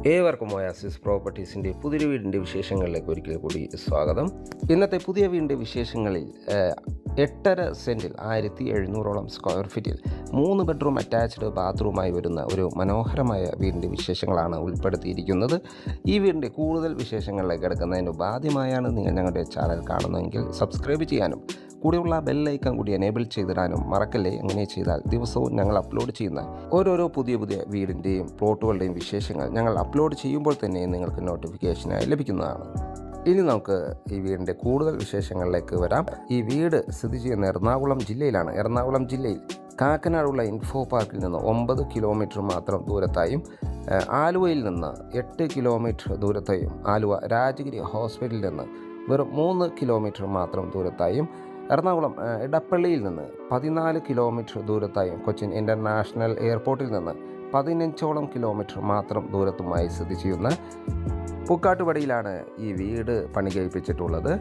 ഏവർക്കും ഒയാസിസ് പ്രോപ്പർട്ടീസിൻ്റെ പുതിയൊരു വീടിൻ്റെ വിശേഷങ്ങളിലേക്ക് ഒരിക്കൽ കൂടി സ്വാഗതം. ഇന്നത്തെ പുതിയ വീടിൻ്റെ വിശേഷങ്ങളിൽ 8.5 സെൻറ്റിൽ 1700 സ്ക്വയർ ഫീറ്റിൽ 3 ബെഡ്റൂം അറ്റാച്ച്ഡ് ബാത്റൂമായി വരുന്ന ഒരു മനോഹരമായ വീടിൻ്റെ വിശേഷങ്ങളാണ് ഉൾപ്പെടുത്തിയിരിക്കുന്നത്. ഈ വീടിൻ്റെ കൂടുതൽ വിശേഷങ്ങളിലേക്ക് കിടക്കുന്നതിന് ആദ്യമായാണ് നിങ്ങൾ ഞങ്ങളുടെ ചാനൽ കാണുന്നതെങ്കിൽ സബ്സ്ക്രൈബ് ചെയ്യാനും കൂടെയുള്ള ബെല്ലൈക്കൺ കൂടി എനേബിൾ ചെയ്തിടാനും മറക്കല്ലേ. അങ്ങനെ ചെയ്താൽ ദിവസവും ഞങ്ങൾ അപ്ലോഡ് ചെയ്യുന്ന ഓരോരോ പുതിയ വീടിൻ്റെയും പ്ലോട്ടുകളുടെയും വിശേഷങ്ങൾ ഞങ്ങൾ അപ്ലോഡ് ചെയ്യുമ്പോൾ തന്നെ നിങ്ങൾക്ക് നോട്ടിഫിക്കേഷനായി ലഭിക്കുന്നതാണ്. ഇനി നമുക്ക് ഈ വീടിൻ്റെ കൂടുതൽ വിശേഷങ്ങളിലേക്ക് വരാം. ഈ വീട് സ്ഥിതി ചെയ്യുന്ന എറണാകുളം ജില്ലയിലാണ്. എറണാകുളം ജില്ലയിൽ കാക്കനാടുള്ള ഇൻഫോ പാർക്കിൽ നിന്ന് 9 കിലോമീറ്റർ മാത്രം ദൂരത്തായും ആലുവയിൽ നിന്ന് 8 കിലോമീറ്റർ ദൂരത്തായും ആലുവ രാജഗിരി ഹോസ്പിറ്റലിൽ നിന്ന് വെറും 3 കിലോമീറ്റർ മാത്രം ദൂരത്തായും എറണാകുളം ഇടപ്പള്ളിയിൽ നിന്ന് 14 കിലോമീറ്റർ ദൂരത്തായും കൊച്ചിൻ ഇൻ്റർനാഷണൽ എയർപോർട്ടിൽ നിന്ന് 15ഓളം കിലോമീറ്റർ മാത്രം ദൂരത്തുമായി സ്ഥിതി ചെയ്യുന്ന പൂക്കാട്ടുപടിയിലാണ് ഈ വീട് പണി കഴിപ്പിച്ചിട്ടുള്ളത്.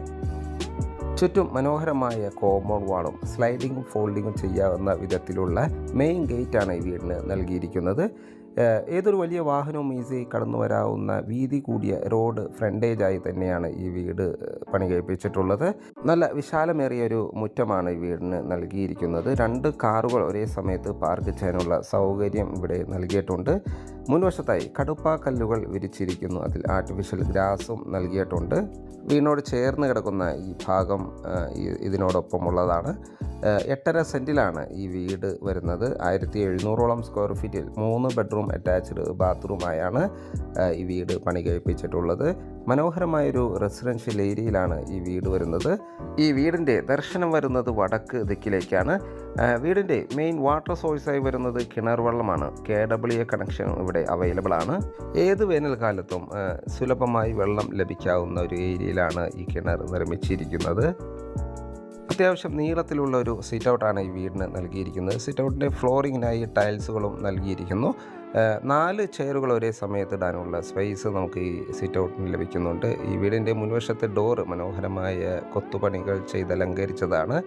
ചുറ്റും മനോഹരമായ കോമ്പൗണ്ട് വാളും സ്ലൈഡിങ്ങും ഫോൾഡിങ്ങും ചെയ്യാവുന്ന വിധത്തിലുള്ള മെയിൻ ഗേറ്റാണ് ഈ വീടിന് നൽകിയിരിക്കുന്നത്. ഏതൊരു വലിയ വാഹനവും ഈസി കടന്നു വരാവുന്ന വീതി കൂടിയ റോഡ് ഫ്രണ്ടേജായി തന്നെയാണ് ഈ വീട് പണി കഴിപ്പിച്ചിട്ടുള്ളത്. നല്ല വിശാലമേറിയ ഒരു മുറ്റമാണ് ഈ വീടിന് നൽകിയിരിക്കുന്നത്. 2 കാറുകൾ ഒരേ സമയത്ത് പാർക്ക് ചെയ്യാനുള്ള സൗകര്യം ഇവിടെ നൽകിയിട്ടുണ്ട്. മുൻവശത്തായി കടുപ്പാക്കല്ലുകൾ വിരിച്ചിരിക്കുന്നു. അതിൽ ആർട്ടിഫിഷ്യൽ ഗ്രാസും നൽകിയിട്ടുണ്ട്. വീടിനോട് ചേർന്ന് കിടക്കുന്ന ഈ ഭാഗം ഇതിനോടൊപ്പമുള്ളതാണ്. 8.5 സെൻറ്റിലാണ് ഈ വീട് വരുന്നത്. 1700 സ്ക്വയർ ഫീറ്റിൽ 3 ബെഡ്റൂം അറ്റാച്ച്ഡ് ബാത്റൂമായാണ് ഈ വീട് പണി കഴിപ്പിച്ചിട്ടുള്ളത്. മനോഹരമായൊരു റെസിഡൻഷ്യൽ ഏരിയയിലാണ് ഈ വീട് വരുന്നത്. ഈ വീടിൻ്റെ ദർശനം വരുന്നത് വടക്ക് ദിക്കിലേക്കാണ്. വീടിൻ്റെ മെയിൻ വാട്ടർ സോഴ്സായി വരുന്നത് കിണർ വെള്ളമാണ്. KWA കണക്ഷൻ ഇവിടെ അവൈലബിൾ ആണ്. ഏത് വേനൽക്കാലത്തും സുലഭമായി വെള്ളം ലഭിക്കാവുന്ന ഒരു ഏരിയയിലാണ് ഈ കിണർ നിർമ്മിച്ചിരിക്കുന്നത്. അത്യാവശ്യം നീളത്തിലുള്ള ഒരു സിറ്റ് ഔട്ടാണ് ഈ വീടിന് നൽകിയിരിക്കുന്നത്. സിറ്റ് ഔട്ടിൻ്റെ ഫ്ലോറിങ്ങിനായി ടൈൽസുകളും നൽകിയിരിക്കുന്നു. 4 ചെയറുകൾ ഒരേ സമയത്ത് ഇടാനുള്ള സ്പേസ് നമുക്ക് ഈ സിറ്റ് ഔട്ടിന് ലഭിക്കുന്നുണ്ട്. ഈ വീടിൻ്റെ മുൻവശത്തെ ഡോറ് മനോഹരമായ കൊത്തുപണികൾ ചെയ്ത് അലങ്കരിച്ചതാണ്.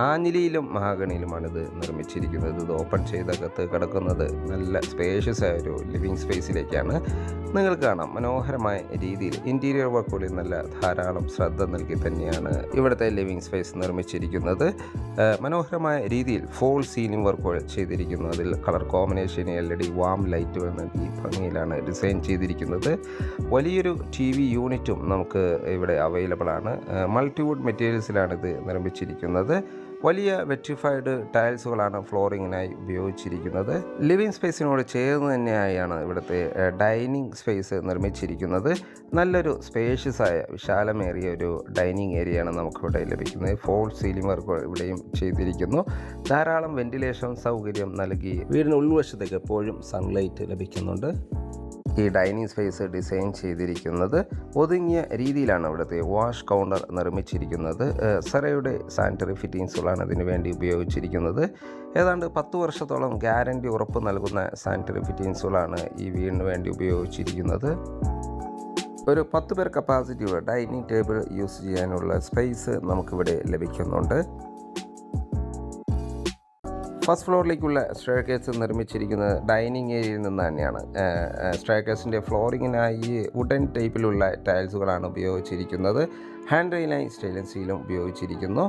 ആഞ്ഞിലിയിലും മഹാഗണിയിലുമാണിത് നിർമ്മിച്ചിരിക്കുന്നത്. ഇത് ഓപ്പൺ ചെയ്തകത്ത് കിടക്കുന്നത് നല്ല സ്പേഷ്യസ് ആയ ഒരു ലിവിങ് സ്പേസിലേക്കാണ്. നിങ്ങൾക്ക് കാണാം മനോഹരമായ രീതിയിൽ ഇൻറ്റീരിയർ വർക്കുകളിൽ നല്ല ധാരാളം ശ്രദ്ധ നൽകി തന്നെയാണ് ഇവിടുത്തെ ലിവിങ് സ്പേസ് നിർമ്മിച്ചിരിക്കുന്നത്. മനോഹരമായ രീതിയിൽ ഫോൾ സീലിംഗ് വർക്കുകൾ ചെയ്തിരിക്കുന്നു. അതിൽ കളർ കോമ്പിനേഷൻ LED വാം ലൈറ്റുകൾ നൽകി ഭംഗിയിലാണ് ഡിസൈൻ ചെയ്തിരിക്കുന്നത്. വലിയൊരു TV യൂണിറ്റും നമുക്ക് ഇവിടെ അവൈലബിൾ ആണ്. മൾട്ടിവുഡ് മെറ്റീരിയൽസിലാണ് ഇത് നിർമ്മിച്ചിരിക്കുന്നത്. വലിയ വെറ്റിഫൈഡ് ടൈൽസുകളാണ് ഫ്ലോറിങ്ങിനായി ഉപയോഗിച്ചിരിക്കുന്നത്. ലിവിങ് സ്പേസിനോട് ചേർന്ന് തന്നെയായാണ് ഇവിടുത്തെ ഡൈനിങ് സ്പേസ് നിർമ്മിച്ചിരിക്കുന്നത്. നല്ലൊരു സ്പേഷ്യസായ വിശാലമേറിയ ഒരു ഡൈനിങ് ഏരിയയാണ് നമുക്കിവിടെ ലഭിക്കുന്നത്. ഫോൾ സീലിംഗ് വർക്കുകൾ ഇവിടെയും ചെയ്തിരിക്കുന്നു. ധാരാളം വെന്റിലേഷൻ സൗകര്യം നൽകി വീടിന് ഉൾവശത്തേക്ക് എപ്പോഴും സൺലൈറ്റ് ലഭിക്കുന്നുണ്ട്. ഈ ഡൈനിങ് സ്പേസ് ഡിസൈൻ ചെയ്തിരിക്കുന്നത് ഒതുങ്ങിയ രീതിയിലാണ് ഇവിടുത്തെ വാഷ് കൗണ്ടർ നിർമ്മിച്ചിരിക്കുന്നത്. സെറയുടെ സാനിറ്ററി ഫിറ്റിങ്സുകളാണ് അതിനു വേണ്ടി ഉപയോഗിച്ചിരിക്കുന്നത്. ഏതാണ്ട് 10 വർഷത്തോളം ഗ്യാരണ്ടി ഉറപ്പ് നൽകുന്ന സാനിറ്ററി ഫിറ്റിങ്സുകളാണ് ഈ വീടിന് വേണ്ടി ഉപയോഗിച്ചിരിക്കുന്നത്. ഒരു 10 പേർ കപ്പാസിറ്റിയുള്ള ഡൈനിങ് ടേബിൾ യൂസ് ചെയ്യാനുള്ള സ്പേസ് നമുക്കിവിടെ ലഭിക്കുന്നുണ്ട്. ഫസ്റ്റ് ഫ്ലോറിലേക്കുള്ള സ്റ്റെയർകേസ് നിർമ്മിച്ചിരിക്കുന്നത് ഡൈനിങ് ഏരിയയിൽ നിന്ന് തന്നെയാണ്. സ്റ്റെയർകേസിൻ്റെ ഫ്ലോറിങ്ങിനായി വുഡൻ ടൈപ്പിലുള്ള ടൈൽസുകളാണ് ഉപയോഗിച്ചിരിക്കുന്നത്. ഹാൻഡ് റെയിലായി സ്റ്റെയിൻലെസ് സ്റ്റീലും ഉപയോഗിച്ചിരിക്കുന്നു.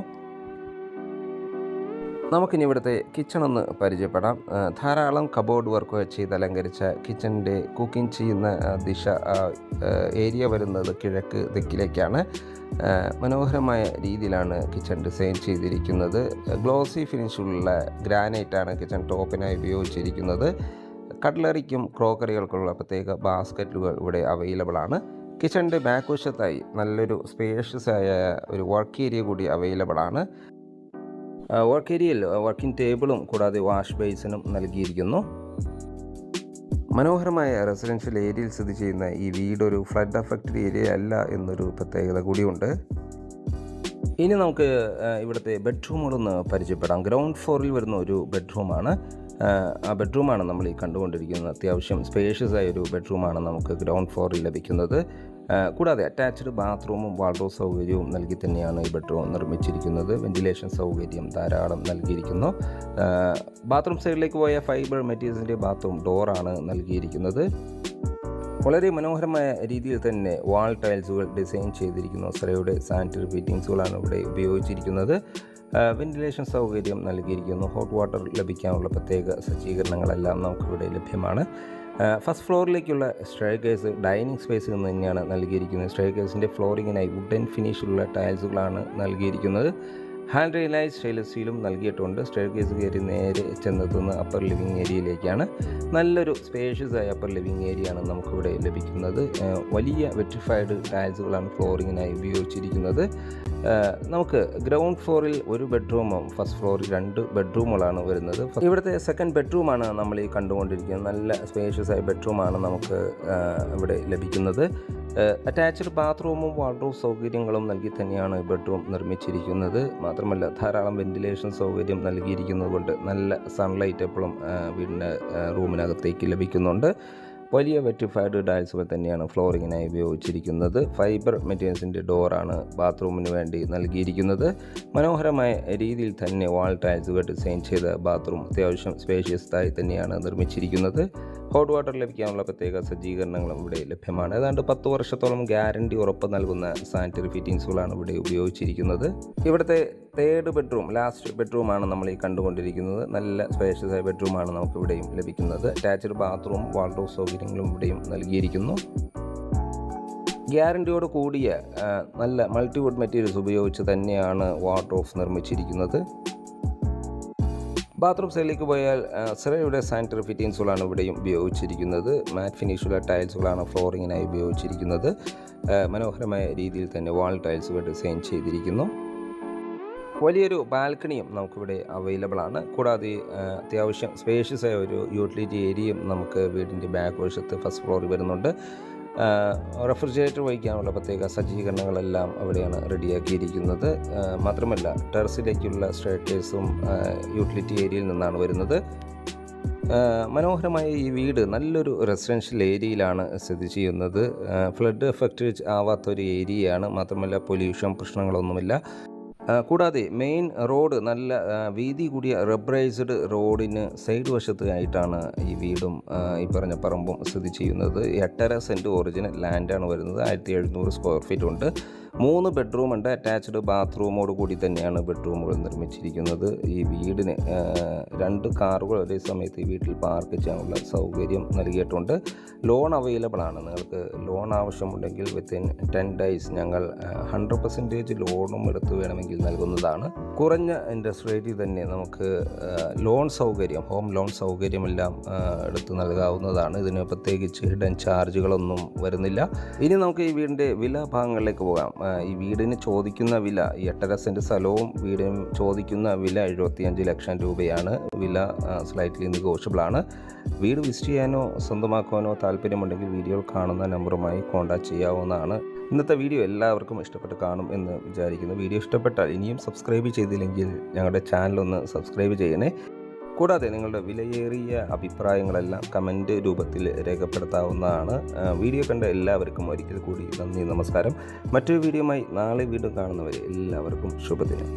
നമുക്കിനി ഇവിടുത്തെ കിച്ചൺ ഒന്ന് പരിചയപ്പെടാം. ധാരാളം കബോർഡ് വർക്ക് ചെയ്ത് അലങ്കരിച്ച കിച്ചണിൻ്റെ കുക്കിംഗ് ചെയ്യുന്ന ദിശ ഏരിയ വരുന്നത് കിഴക്ക് ദിക്കിലേക്കാണ്. മനോഹരമായ രീതിയിലാണ് കിച്ചൺ ഡിസൈൻ ചെയ്തിരിക്കുന്നത്. ഗ്ലോസി ഫിനിഷുള്ള ഗ്രാനൈറ്റാണ് കിച്ചൺ ടോപ്പിനായി ഉപയോഗിച്ചിരിക്കുന്നത്. കട്ട്ലറിക്കും ക്രോക്കറികൾക്കുള്ള പ്രത്യേക ബാസ്ക്കറ്റുകൾ ഇവിടെ അവൈലബിൾ ആണ്. കിച്ചണിൻ്റെ ബാക്ക് വശത്തായി നല്ലൊരു സ്പേഷ്യസ് ആയ ഒരു വർക്ക് ഏരിയ കൂടി അവൈലബിൾ ആണ്. വർക്ക് ഏരിയയിൽ വർക്കിംഗ് ടേബിളും കൂടാതെ വാഷ് ബേസിനും നൽകിയിരിക്കുന്നു. മനോഹരമായ റെസിഡൻഷ്യൽ ഏരിയയിൽ സ്ഥിതി ചെയ്യുന്ന ഈ വീട് ഒരു ഫ്ലഡ് അഫക്റ്റഡ് ഏരിയ അല്ല എന്നൊരു പ്രത്യേകത കൂടിയുണ്ട്. ഇനി നമുക്ക് ഇവിടുത്തെ ബെഡ്റൂമുകളൊന്ന് പരിചയപ്പെടാം. ഗ്രൗണ്ട് ഫ്ലോറിൽ വരുന്ന ഒരു ബെഡ്റൂമാണ്. ആ ബെഡ്റൂമാണ് നമ്മൾ ഈ കണ്ടുകൊണ്ടിരിക്കുന്നത്. അത്യാവശ്യം സ്പേഷ്യസ് ആയ ഒരു ബെഡ്റൂമാണ് നമുക്ക് ഗ്രൗണ്ട് ഫ്ലോറിൽ ലഭിക്കുന്നത്. കൂടാതെ അറ്റാച്ച്ഡ് ബാത്റൂമും വാർഡ്രോബ് സൗകര്യവും നൽകി തന്നെയാണ് ഈ ബെഡ്റൂം നിർമ്മിച്ചിരിക്കുന്നത്. വെന്റിലേഷൻ സൗകര്യം ധാരാളം നൽകിയിരിക്കുന്നു. ബാത്റൂം സൈഡിലേക്ക് പോയ ഫൈബർ മെറ്റീരിയൽസിൻ്റെ ബാത്റൂം ഡോറാണ് നൽകിയിരിക്കുന്നത്. വളരെ മനോഹരമായ രീതിയിൽ തന്നെ വാൾ ടൈൽസുകൾ ഡിസൈൻ ചെയ്തിരിക്കുന്നു. സെറയുടെ സാനിറ്ററി ഫിറ്റിംഗ്സുകളാണ് ഇവിടെ ഉപയോഗിച്ചിരിക്കുന്നത്. വെന്റിലേഷൻ സൗകര്യം നൽകിയിരിക്കുന്നു. ഹോട്ട് വാട്ടർ ലഭിക്കാനുള്ള പ്രത്യേക സജ്ജീകരണങ്ങളെല്ലാം നമുക്കിവിടെ ലഭ്യമാണ്. ഫസ്റ്റ് ഫ്ലോറിലേക്കുള്ള സ്റ്റെയർകേസ് ഡൈനിങ് സ്പേസിൽ നിന്ന് തന്നെയാണ് നൽകിയിരിക്കുന്നത്. സ്റ്റെയർകേസിൻ്റെ ഫ്ലോറിങ്ങിനായി വുഡൻ ഫിനിഷിലുള്ള ടൈൽസുകളാണ് നൽകിയിരിക്കുന്നത്. ഹാൻഡ് റെയിലായി സ്റ്റെയിൻലെസ് സ്റ്റീലും നൽകിയിട്ടുണ്ട്. സ്റ്റെയർകേസ് കയറി നേരെ ചെന്നെത്തുന്ന അപ്പർ ലിവിങ് ഏരിയയിലേക്കാണ്. നല്ലൊരു സ്പേഷ്യസ് ആയ അപ്പർ ലിവിങ് ഏരിയയാണ് നമുക്കിവിടെ ലഭിക്കുന്നത്. വലിയ വെട്രിഫൈഡ് ടൈൽസുകളാണ് ഫ്ലോറിങ്ങിനായി ഉപയോഗിച്ചിരിക്കുന്നത്. നമുക്ക് ഗ്രൗണ്ട് ഫ്ലോറിൽ ഒരു ബെഡ്റൂമും ഫസ്റ്റ് ഫ്ലോറിൽ 2 ബെഡ്റൂമുകളാണ് വരുന്നത്. ഇവിടുത്തെ സെക്കൻഡ് ബെഡ്റൂമാണ് നമ്മൾ ഈ കണ്ടുകൊണ്ടിരിക്കുന്നത്. നല്ല സ്പേഷ്യസ് ആയ ബെഡ്റൂമാണ് നമുക്ക് ഇവിടെ ലഭിക്കുന്നത്. അറ്റാച്ച്ഡ് ബാത്റൂമും വാർഡ്രോബ് സൗകര്യങ്ങളും നൽകി തന്നെയാണ് ബെഡ്റൂം നിർമ്മിച്ചിരിക്കുന്നത്. മാത്രമല്ല ധാരാളം വെന്റിലേഷൻ സൗകര്യം നൽകിയിരിക്കുന്നത് കൊണ്ട് നല്ല സൺലൈറ്റ് എപ്പോഴും വീടിൻ്റെ റൂമിനകത്തേക്ക് ലഭിക്കുന്നുണ്ട്. വലിയ വെറ്റിഫൈഡ് ടൈൽസുകൾ തന്നെയാണ് ഫ്ലോറിങ്ങിനായി ഉപയോഗിച്ചിരിക്കുന്നത്. ഫൈബർ മെറ്റീരിയൽസിൻ്റെ ഡോറാണ് ബാത്റൂമിന് വേണ്ടി നൽകിയിരിക്കുന്നത്. മനോഹരമായ രീതിയിൽ തന്നെ വാൾ ടൈൽസുകൾ ഡിസൈൻ ചെയ്ത ബാത്റൂം അത്യാവശ്യം സ്പേഷ്യസ്ഡായി തന്നെയാണ് നിർമ്മിച്ചിരിക്കുന്നത്. ഹോട്ട് വാട്ടർ ലഭിക്കാനുള്ള പ്രത്യേക സജ്ജീകരണങ്ങളും ഇവിടെ ലഭ്യമാണ്. ഏതാണ്ട് 10 വർഷത്തോളം ഗ്യാരണ്ടി ഉറപ്പ് നൽകുന്ന സാനിറ്ററി ഫിറ്റിംഗ്സുകളാണ് ഇവിടെ ഉപയോഗിച്ചിരിക്കുന്നത്. ഇവിടുത്തെ തേർഡ് ബെഡ്റൂം, ലാസ്റ്റ് ബെഡ്റൂമാണ് നമ്മൾ ഈ കണ്ടുകൊണ്ടിരിക്കുന്നത്. നല്ല സ്പേഷ്യസ് ആയ ബെഡ്റൂമാണ് നമുക്കിവിടെയും ലഭിക്കുന്നത്. അറ്റാച്ച്ഡ് ബാത്റൂം വാർഡ്രോബ് സൗകര്യങ്ങളും ഇവിടെയും നൽകിയിരിക്കുന്നു. ഗ്യാരണ്ടിയോട് കൂടിയ നല്ല മൾട്ടിവുഡ് മെറ്റീരിയൽസ് ഉപയോഗിച്ച് തന്നെയാണ് വാർഡ്രോബ്സ് നിർമ്മിച്ചിരിക്കുന്നത്. ബാത്റൂം സൈഡിലേക്ക് പോയാൽ സെറയുടെ സാനിറ്ററി ഫിറ്റിംഗ്സുകളാണ് ഇവിടെയും ഉപയോഗിച്ചിരിക്കുന്നത്. മാറ്റ് ഫിനിഷുള്ള ടൈൽസുകളാണ് ഫ്ലോറിങ്ങിനായി ഉപയോഗിച്ചിരിക്കുന്നത്. മനോഹരമായ രീതിയിൽ തന്നെ വാൾ ടൈൽസുകൾ ഡിസൈൻ ചെയ്തിരിക്കുന്നു. വലിയൊരു ബാൽക്കണിയും നമുക്കിവിടെ അവൈലബിൾ ആണ്. കൂടാതെ അത്യാവശ്യം സ്പേഷ്യസ് ആയ ഒരു യൂട്ടിലിറ്റി ഏരിയയും നമുക്ക് വീടിൻ്റെ ബാക്ക് വശത്ത് ഫസ്റ്റ് ഫ്ലോറിൽ വരുന്നുണ്ട്. റെഫ്രിജറേറ്റർ വഹിക്കാനുള്ള പ്രത്യേക സജ്ജീകരണങ്ങളെല്ലാം അവിടെയാണ് റെഡിയാക്കിയിരിക്കുന്നത്. മാത്രമല്ല ടെറസിലേക്കുള്ള സ്റ്റെയർകേസും യൂട്ടിലിറ്റി ഏരിയയിൽ നിന്നാണ് വരുന്നത്. മനോഹരമായ ഈ വീട് നല്ലൊരു റെസിഡൻഷ്യൽ ഏരിയയിലാണ് സ്ഥിതി ചെയ്യുന്നത്. ഫ്ലഡ് എഫക്റ്റ് ആവാത്തൊരു ഏരിയയാണ്. മാത്രമല്ല പൊല്യൂഷൻ പ്രശ്നങ്ങളൊന്നുമില്ല. കൂടാതെ മെയിൻ റോഡ് നല്ല വീതി കൂടിയ റബ്ബറൈസ്ഡ് റോഡിന് സൈഡ് വശത്തായിട്ടാണ് ഈ വീടും ഈ പറഞ്ഞ പറമ്പും സ്ഥിതി ചെയ്യുന്നത്. 8.5 സെൻറ്റ് ഒറിജിനൽ ലാൻഡാണ് വരുന്നത്. 1700 സ്ക്വയർ ഫീറ്റ് ഉണ്ട്. 3 ബെഡ്റൂമുണ്ട്. അറ്റാച്ച്ഡ് ബാത്റൂമോട് കൂടി തന്നെയാണ് ബെഡ്റൂമുകൾ നിർമ്മിച്ചിരിക്കുന്നത്. ഈ വീടിന് 2 കാറുകൾ ഒരേ സമയത്ത് ഈ വീട്ടിൽ പാർക്ക് ചെയ്യാനുള്ള സൗകര്യം നൽകിയിട്ടുണ്ട്. ലോൺ അവൈലബിൾ ആണ്. നിങ്ങൾക്ക് ലോൺ ആവശ്യമുണ്ടെങ്കിൽ വിത്തിൻ 10 days ഞങ്ങൾ 100% ലോണും എടുത്ത് വേണമെങ്കിൽ നൽകുന്നതാണ്. കുറഞ്ഞ ഇൻട്രസ്റ്റ് റേറ്റിൽ തന്നെ നമുക്ക് ലോൺ സൗകര്യം, ഹോം ലോൺ സൗകര്യമെല്ലാം എടുത്ത് നൽകാവുന്നതാണ്. ഇതിന് പ്രത്യേകിച്ച് ഹിഡൻ ചാർജുകളൊന്നും വരുന്നില്ല. ഇനി നമുക്ക് ഈ വീടിൻ്റെ വില ഭാഗങ്ങളിലേക്ക് പോകാം. ഈ വീടിന് ചോദിക്കുന്ന വില, ഈ 8.5 സെൻറ്റ് സ്ഥലവും വീടിനും ചോദിക്കുന്ന വില 75 ലക്ഷം രൂപയാണ്. വില സ്ലൈറ്റ്ലി നെഗോഷ്യബിൾ ആണ്. വീട് വിസിറ്റ് ചെയ്യാനോ സ്വന്തമാക്കുവാനോ താല്പര്യമുണ്ടെങ്കിൽ വീഡിയോയിൽ കാണുന്ന നമ്പറുമായി കോൺടാക്റ്റ് ചെയ്യാവുന്നതാണ്. ഇന്നത്തെ വീഡിയോ എല്ലാവർക്കും ഇഷ്ടപ്പെട്ട് കാണും എന്ന് വിചാരിക്കുന്നു. വീഡിയോ ഇഷ്ടപ്പെട്ടാൽ ഇനിയും സബ്സ്ക്രൈബ് ചെയ്തില്ലെങ്കിൽ ഞങ്ങളുടെ ചാനലൊന്ന് സബ്സ്ക്രൈബ് ചെയ്യണേ. കൂടാതെ നിങ്ങളുടെ വിലയേറിയ അഭിപ്രായങ്ങളെല്ലാം കമൻറ്റ് രൂപത്തിൽ രേഖപ്പെടുത്താവുന്നതാണ്. വീഡിയോ കണ്ട എല്ലാവർക്കും ഒരിക്കൽ കൂടി നന്ദി, നമസ്കാരം. മറ്റൊരു വീഡിയോയുമായി നാളെ വീണ്ടും കാണുന്നവരെ എല്ലാവർക്കും ശുഭദിനം.